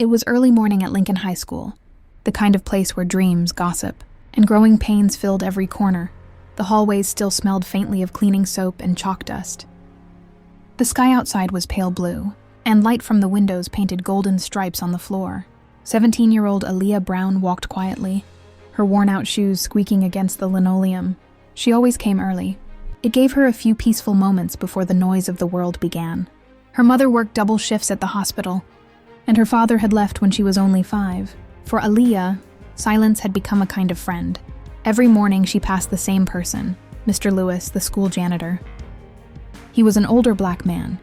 It was early morning at Lincoln High School, the kind of place where dreams, gossip, and growing pains filled every corner. The hallways still smelled faintly of cleaning soap and chalk dust. The sky outside was pale blue, and light from the windows painted golden stripes on the floor. 17-year-old Aaliyah Brown walked quietly, her worn-out shoes squeaking against the linoleum. She always came early. It gave her a few peaceful moments before the noise of the world began. Her mother worked double shifts at the hospital, and her father had left when she was only 5. For Aaliyah, silence had become a kind of friend. Every morning she passed the same person, Mr. Lewis, the school janitor. He was an older black man,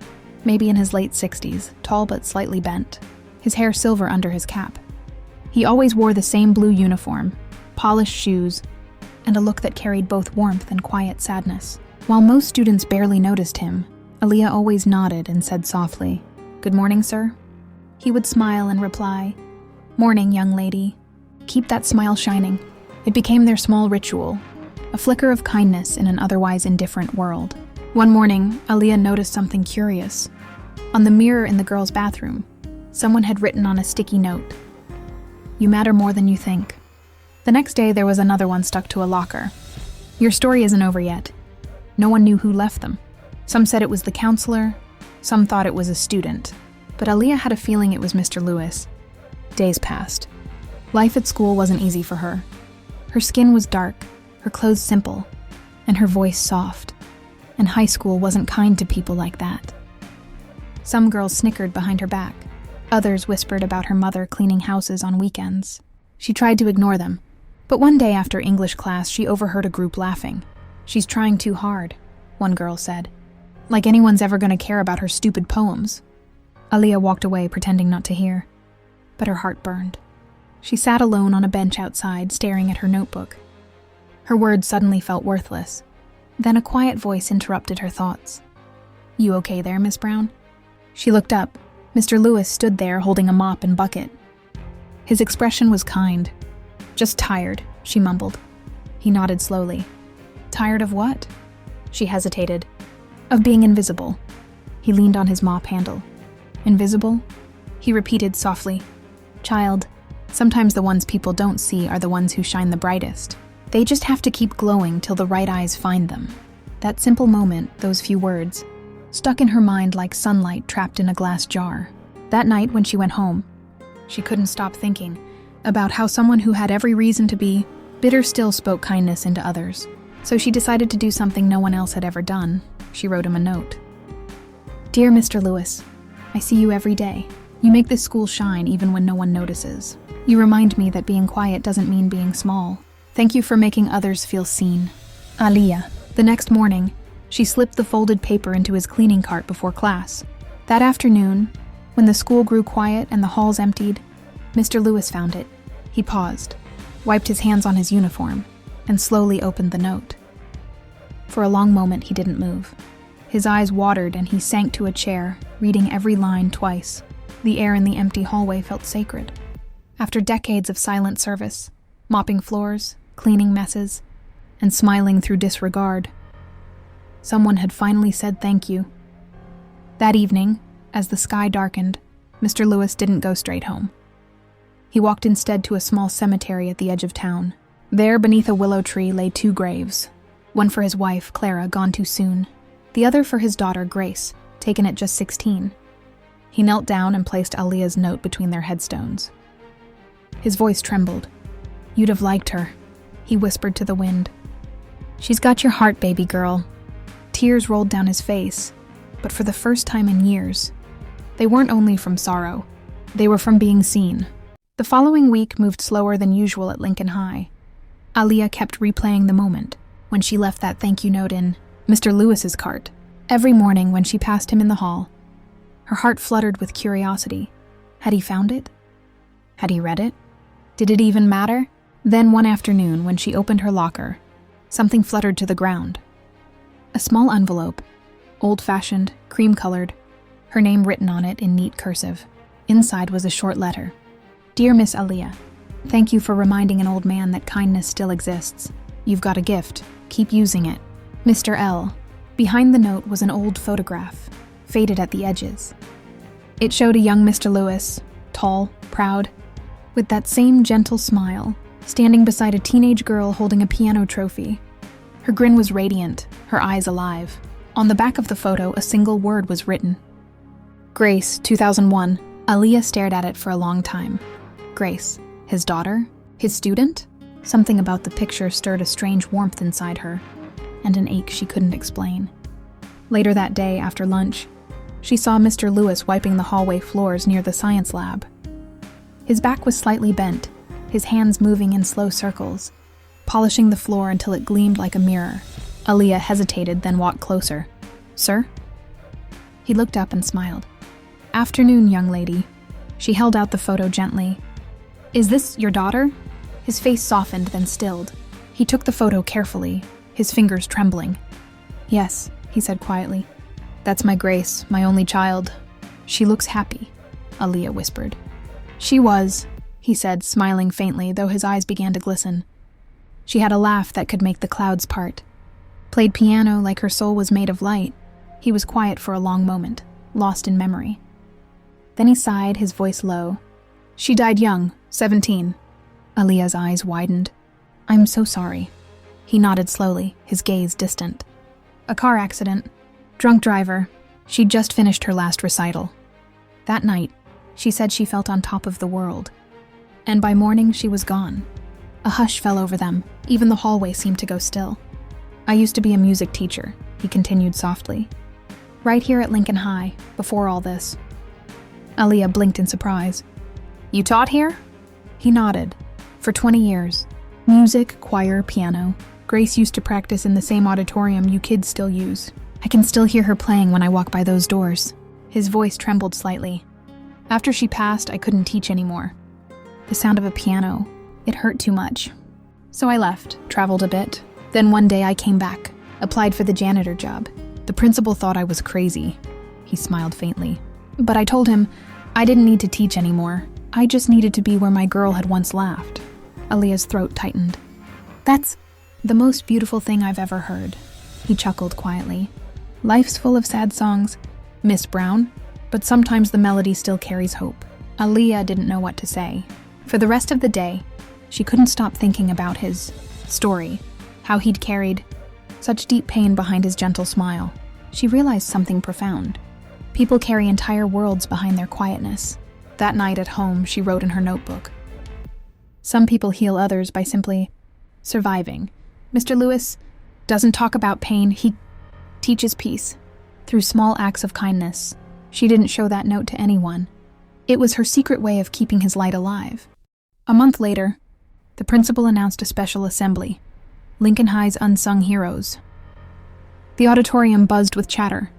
maybe in his late 60s, tall but slightly bent, his hair silver under his cap. He always wore the same blue uniform, polished shoes, and a look that carried both warmth and quiet sadness. While most students barely noticed him, Aaliyah always nodded and said softly, "Good morning, sir." He would smile and reply, "Morning, young lady." Keep that smile shining. It became their small ritual, a flicker of kindness in an otherwise indifferent world. One morning, Aaliyah noticed something curious. On the mirror in the girls' bathroom, someone had written on a sticky note, "You matter more than you think." The next day, there was another one stuck to a locker. "Your story isn't over yet." No one knew who left them. Some said it was the counselor, some thought it was a student, but Aaliyah had a feeling it was Mr. Lewis. Days passed. Life at school wasn't easy for her. Her skin was dark, her clothes simple, and her voice soft. And high school wasn't kind to people like that. Some girls snickered behind her back. Others whispered about her mother cleaning houses on weekends. She tried to ignore them, but one day after English class, she overheard a group laughing. "She's trying too hard," one girl said. "Like anyone's ever going to care about her stupid poems." Aaliyah walked away, pretending not to hear, but her heart burned. She sat alone on a bench outside, staring at her notebook. Her words suddenly felt worthless. Then a quiet voice interrupted her thoughts. "You okay there, Miss Brown?" She looked up. Mr. Lewis stood there holding a mop and bucket. His expression was kind. "Just tired," she mumbled. He nodded slowly. "Tired of what?" She hesitated. "Of being invisible." He leaned on his mop handle. "Invisible?" He repeated softly. "Child, sometimes the ones people don't see are the ones who shine the brightest. They just have to keep glowing till the right eyes find them." That simple moment, those few words, stuck in her mind like sunlight trapped in a glass jar. That night when she went home, she couldn't stop thinking about how someone who had every reason to be bitter still spoke kindness into others. So she decided to do something no one else had ever done. She wrote him a note. "Dear Mr. Lewis, I see you every day. You make this school shine even when no one notices. You remind me that being quiet doesn't mean being small. Thank you for making others feel seen. Aaliyah." The next morning, she slipped the folded paper into his cleaning cart before class. That afternoon, when the school grew quiet and the halls emptied, Mr. Lewis found it. He paused, wiped his hands on his uniform, and slowly opened the note. For a long moment, he didn't move. His eyes watered and he sank to a chair, reading every line twice. The air in the empty hallway felt sacred. After decades of silent service, mopping floors, cleaning messes, and smiling through disregard, someone had finally said thank you. That evening, as the sky darkened, Mr. Lewis didn't go straight home. He walked instead to a small cemetery at the edge of town. There, beneath a willow tree, lay 2 graves. One for his wife, Clara, gone too soon. The other for his daughter, Grace, taken at just 16. He knelt down and placed Aaliyah's note between their headstones. His voice trembled. "You'd have liked her," he whispered to the wind. "She's got your heart, baby girl." Tears rolled down his face, but for the first time in years, they weren't only from sorrow, they were from being seen. The following week moved slower than usual at Lincoln High. Aaliyah kept replaying the moment when she left that thank you note in Mr. Lewis's cart. Every morning when she passed him in the hall, her heart fluttered with curiosity. Had he found it? Had he read it? Did it even matter? Then one afternoon, when she opened her locker, something fluttered to the ground. A small envelope, old-fashioned, cream-colored, her name written on it in neat cursive. Inside was a short letter. "Dear Miss Aaliyah, thank you for reminding an old man that kindness still exists. You've got a gift. Keep using it. Mr. L." Behind the note was an old photograph, faded at the edges. It showed a young Mr. Lewis, tall, proud, with that same gentle smile, standing beside a teenage girl holding a piano trophy. Her grin was radiant, her eyes alive. On the back of the photo, a single word was written. Grace, 2001. Aaliyah stared at it for a long time. Grace, his daughter? His student? Something about the picture stirred a strange warmth inside her, and an ache she couldn't explain. Later that day, after lunch, she saw Mr. Lewis wiping the hallway floors near the science lab. His back was slightly bent, his hands moving in slow circles, polishing the floor until it gleamed like a mirror. Aaliyah hesitated, then walked closer. "Sir?" He looked up and smiled. "Afternoon, young lady." She held out the photo gently. "Is this your daughter?" His face softened, then stilled. He took the photo carefully, his fingers trembling. "Yes," he said quietly. "That's my Grace, my only child. She looks happy," Aaliyah whispered. "She was," he said, smiling faintly, though his eyes began to glisten. She had a laugh that could make the clouds part. Played piano like her soul was made of light. He was quiet for a long moment, lost in memory. Then he sighed, his voice low. "She died young, 17. Aaliyah's eyes widened. "I'm so sorry." He nodded slowly, his gaze distant. "A car accident. Drunk driver. She'd just finished her last recital. That night, she said she felt on top of the world. And by morning, she was gone. A hush fell over them. Even the hallway seemed to go still. I used to be a music teacher," he continued softly. "Right here at Lincoln High, before all this." Aaliyah blinked in surprise. "You taught here?" He nodded. "For 20 years. Music, choir, piano. Grace used to practice in the same auditorium you kids still use. I can still hear her playing when I walk by those doors." His voice trembled slightly. "After she passed, I couldn't teach anymore. The sound of a piano, it hurt too much. So I left, traveled a bit. Then one day I came back, applied for the janitor job. The principal thought I was crazy." He smiled faintly. "But I told him I didn't need to teach anymore. I just needed to be where my girl had once laughed." Aaliyah's throat tightened. "That's the most beautiful thing I've ever heard." He chuckled quietly. "Life's full of sad songs, Miss Brown, but sometimes the melody still carries hope." Aaliyah didn't know what to say. For the rest of the day, she couldn't stop thinking about his story, how he'd carried such deep pain behind his gentle smile. She realized something profound. People carry entire worlds behind their quietness. That night at home, she wrote in her notebook. "Some people heal others by simply surviving. Mr. Lewis doesn't talk about pain, he teaches peace. Through small acts of kindness." She didn't show that note to anyone. It was her secret way of keeping his light alive. A month later, the principal announced a special assembly. Lincoln High's Unsung Heroes. The auditorium buzzed with chatter.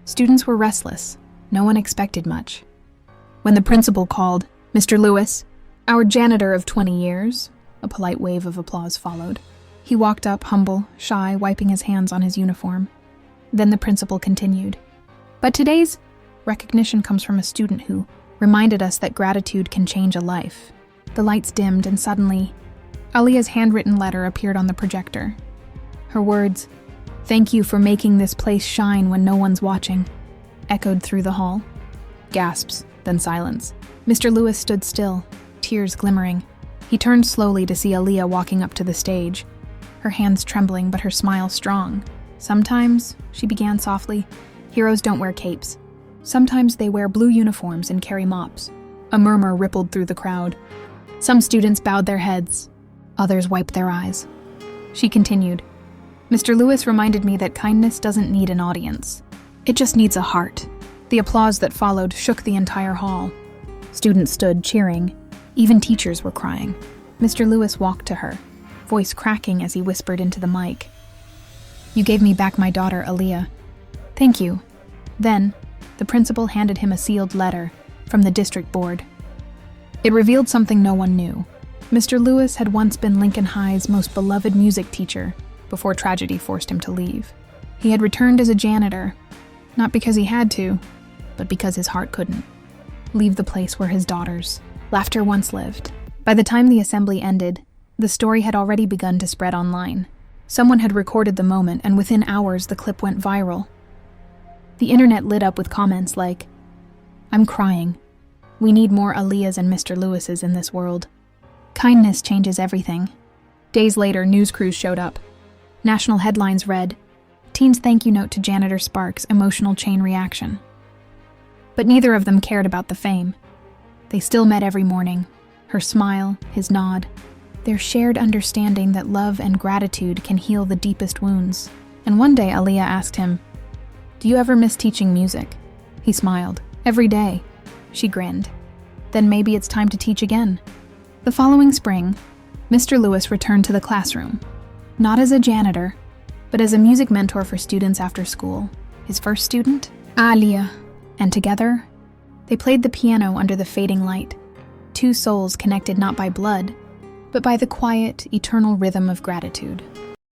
Students were restless. No one expected much. When the principal called, "Mr. Lewis, our janitor of 20 years," a polite wave of applause followed. He walked up, humble, shy, wiping his hands on his uniform. Then the principal continued. "But today's recognition comes from a student who reminded us that gratitude can change a life." The lights dimmed, and suddenly, Aaliyah's handwritten letter appeared on the projector. Her words, "Thank you for making this place shine when no one's watching," echoed through the hall. Gasps, then silence. Mr. Lewis stood still, tears glimmering. He turned slowly to see Aaliyah walking up to the stage, her hands trembling but her smile strong. "Sometimes," she began softly, "heroes don't wear capes. Sometimes they wear blue uniforms and carry mops." A murmur rippled through the crowd. Some students bowed their heads. Others wiped their eyes. She continued, "Mr. Lewis reminded me that kindness doesn't need an audience. It just needs a heart." The applause that followed shook the entire hall. Students stood cheering. Even teachers were crying. Mr. Lewis walked to her, voice cracking as he whispered into the mic. "You gave me back my daughter, Aaliyah. Thank you." Then, the principal handed him a sealed letter from the district board. It revealed something no one knew. Mr. Lewis had once been Lincoln High's most beloved music teacher before tragedy forced him to leave. He had returned as a janitor, not because he had to, but because his heart couldn't. Leave the place where his daughters' laughter once lived. By the time the assembly ended, the story had already begun to spread online. Someone had recorded the moment, and within hours the clip went viral. The internet lit up with comments like, "I'm crying. We need more Aaliyahs and Mr. Lewises in this world. Kindness changes everything. Days later, news crews showed up. National headlines read, "Teen's thank you note to Janitor Sparks, emotional chain reaction." But neither of them cared about the fame. They still met every morning. Her smile, his nod, their shared understanding that love and gratitude can heal the deepest wounds. And one day, Aaliyah asked him, "Do you ever miss teaching music?" He smiled. "Every day." She grinned. "Then maybe it's time to teach again." The following spring, Mr. Lewis returned to the classroom, not as a janitor, but as a music mentor for students after school. His first student, Aaliyah, and together, they played the piano under the fading light, two souls connected not by blood, but by the quiet, eternal rhythm of gratitude.